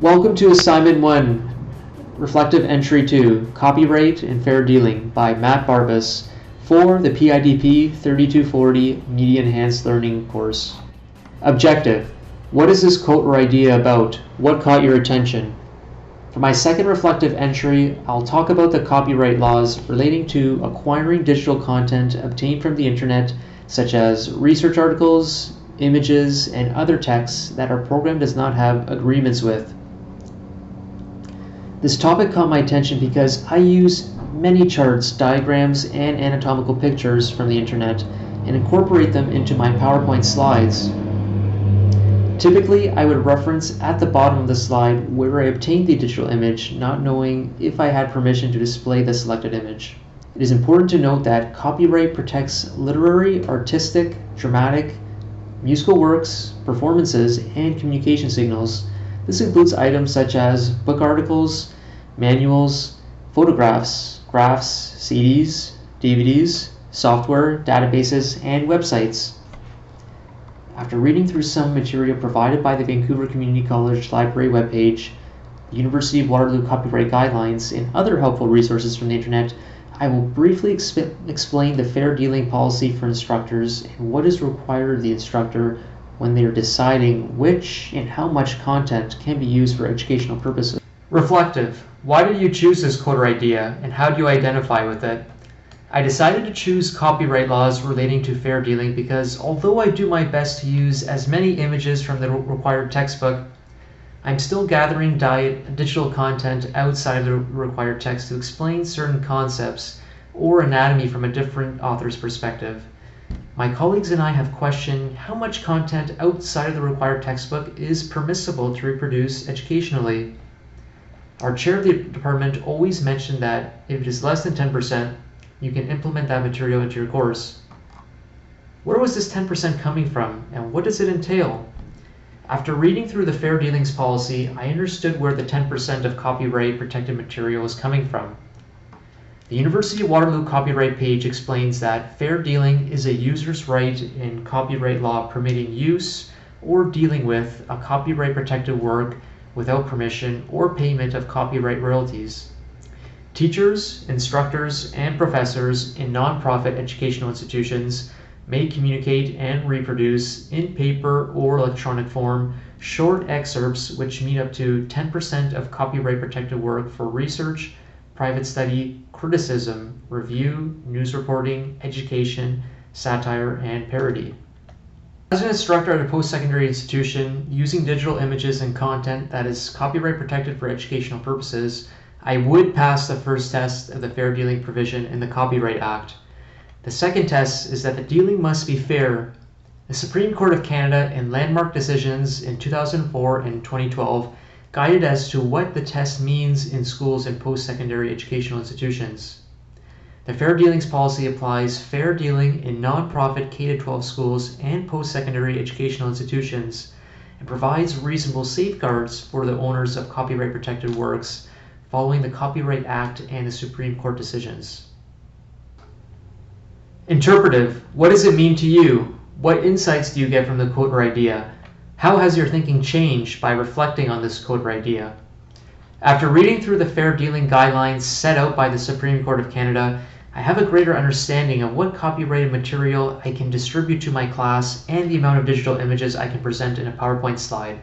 Welcome to Assignment 1, Reflective Entry 2, Copyright and Fair Dealing by Matt Barbas for the PIDP 3240 Media Enhanced Learning course. Objective: what is this quote or idea about? What caught your attention? For my second reflective entry, I'll talk about the copyright laws relating to acquiring digital content obtained from the internet, such as research articles, images, and other texts that our program does not have agreements with. This topic caught my attention because I use many charts, diagrams, and anatomical pictures from the internet and incorporate them into my PowerPoint slides. Typically, I would reference at the bottom of the slide where I obtained the digital image, not knowing if I had permission to display the selected image. It is important to note that copyright protects literary, artistic, dramatic, musical works, performances, and communication signals. This includes items such as book articles, manuals, photographs, graphs, CDs, DVDs, software, databases, and websites. After reading through some material provided by the Vancouver Community College Library webpage, the University of Waterloo Copyright Guidelines, and other helpful resources from the internet, I will briefly explain the fair dealing policy for instructors and what is required of the instructor when they are deciding which and how much content can be used for educational purposes. Reflective: why did you choose this quote or idea, and how do you identify with it? I decided to choose copyright laws relating to fair dealing because although I do my best to use as many images from the required textbook, I'm still gathering digital content outside of the required text to explain certain concepts or anatomy from a different author's perspective. My colleagues and I have questioned how much content outside of the required textbook is permissible to reproduce educationally. Our chair of the department always mentioned that if it is less than 10%, you can implement that material into your course. Where was this 10% coming from, and what does it entail? After reading through the fair dealings policy, I understood where the 10% of copyright protected material is coming from. The University of Waterloo copyright page explains that fair dealing is a user's right in copyright law permitting use or dealing with a copyright protected work without permission or payment of copyright royalties. Teachers, instructors, and professors in nonprofit educational institutions may communicate and reproduce in paper or electronic form short excerpts which meet up to 10% of copyright protected work for research, private study, criticism, review, news reporting, education, satire, and parody. As an instructor at a post-secondary institution, using digital images and content that is copyright protected for educational purposes, I would pass the first test of the fair dealing provision in the Copyright Act. The second test is that the dealing must be fair. The Supreme Court of Canada in landmark decisions in 2004 and 2012 guided as to what the test means in schools and post-secondary educational institutions. The fair dealings policy applies fair dealing in nonprofit K-12 schools and post-secondary educational institutions and provides reasonable safeguards for the owners of copyright protected works following the Copyright Act and the Supreme Court decisions. Interpretive: what does it mean to you? What insights do you get from the quote or idea? How has your thinking changed by reflecting on this quote or idea? After reading through the fair dealing guidelines set out by the Supreme Court of Canada, I have a greater understanding of what copyrighted material I can distribute to my class and the amount of digital images I can present in a PowerPoint slide.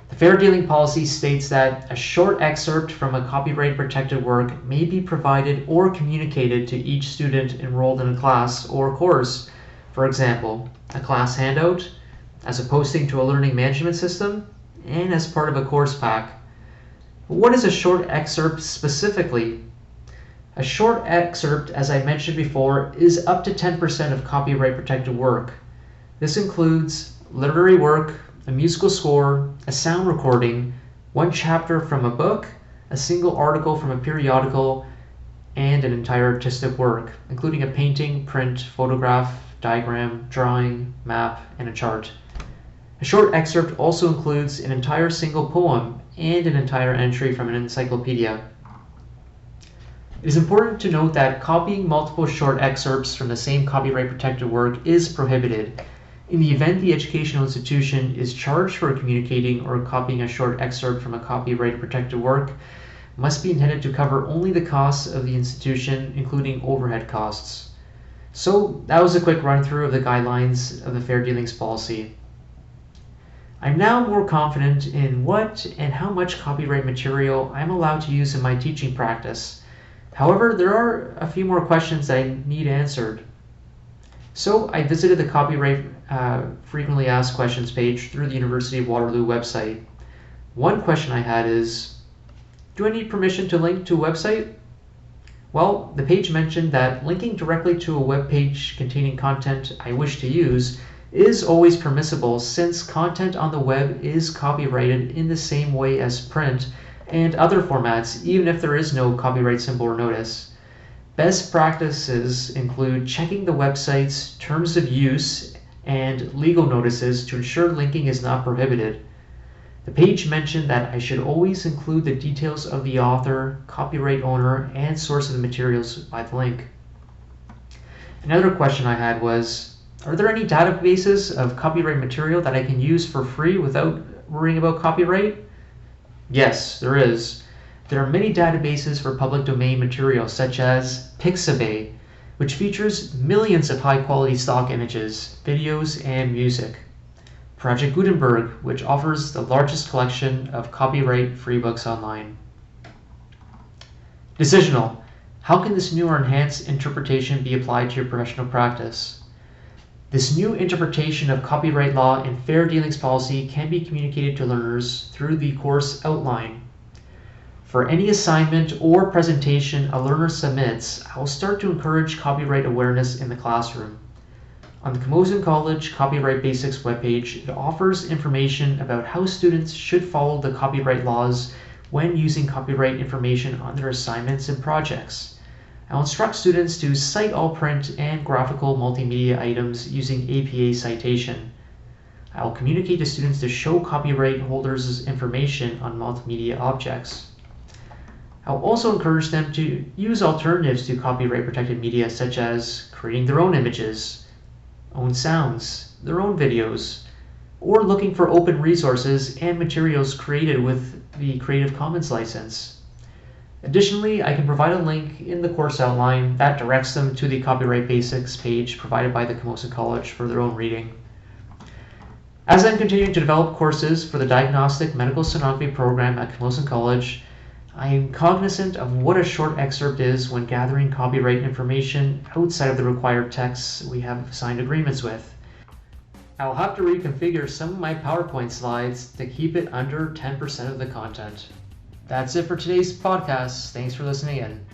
The fair dealing policy states that a short excerpt from a copyright protected work may be provided or communicated to each student enrolled in a class or course. For example, a class handout, as a posting to a learning management system, and as part of a course pack. But what is a short excerpt specifically? A short excerpt, as I mentioned before, is up to 10% of copyright protected work. This includes literary work, a musical score, a sound recording, one chapter from a book, a single article from a periodical, and an entire artistic work, including a painting, print, photograph, diagram, drawing, map, and a chart. A short excerpt also includes an entire single poem and an entire entry from an encyclopedia. It is important to note that copying multiple short excerpts from the same copyright protected work is prohibited, In the event the educational institution is charged for communicating or copying a short excerpt from a copyright-protected work, must be intended to cover only the costs of the institution, including overhead costs. So that was a quick run-through of the guidelines of the Fair Dealings Policy. I'm now more confident in what and how much copyright material I'm allowed to use in my teaching practice. However, there are a few more questions that I need answered. So I visited the Copyright Frequently Asked Questions page through the University of Waterloo website. One question I had is, do I need permission to link to a website? Well, the page mentioned that linking directly to a web page containing content I wish to use is always permissible, since content on the web is copyrighted in the same way as print and other formats, even if there is no copyright symbol or notice. Best practices include checking the website's terms of use and legal notices to ensure linking is not prohibited. The page mentioned that I should always include the details of the author, copyright owner, and source of the materials by the link. Another question I had was, are there any databases of copyright material that I can use for free without worrying about copyright? Yes, there is. There are many databases for public domain material, such as Pixabay, which features millions of high-quality stock images, videos, and music. Project Gutenberg, which offers the largest collection of copyright-free books online. Decisional. How can this new or enhanced interpretation be applied to your professional practice? This new interpretation of copyright law and fair dealings policy can be communicated to learners through the course outline. For any assignment or presentation a learner submits, I will start to encourage copyright awareness in the classroom. On the Camosun College Copyright Basics webpage, it offers information about how students should follow the copyright laws when using copyright information on their assignments and projects. I'll instruct students to cite all print and graphical multimedia items using APA citation. I will communicate to students to show copyright holders information on multimedia objects. I will also encourage them to use alternatives to copyright protected media, such as creating their own images, own sounds, their own videos, or looking for open resources and materials created with the Creative Commons license. Additionally, I can provide a link in the course outline that directs them to the Copyright Basics page provided by the Camosun College for their own reading. As I'm continuing to develop courses for the Diagnostic Medical Sonography program at Camosun College, I am cognizant of what a short excerpt is when gathering copyright information outside of the required texts we have signed agreements with. I'll have to reconfigure some of my PowerPoint slides to keep it under 10% of the content. That's it for today's podcast. Thanks for listening in.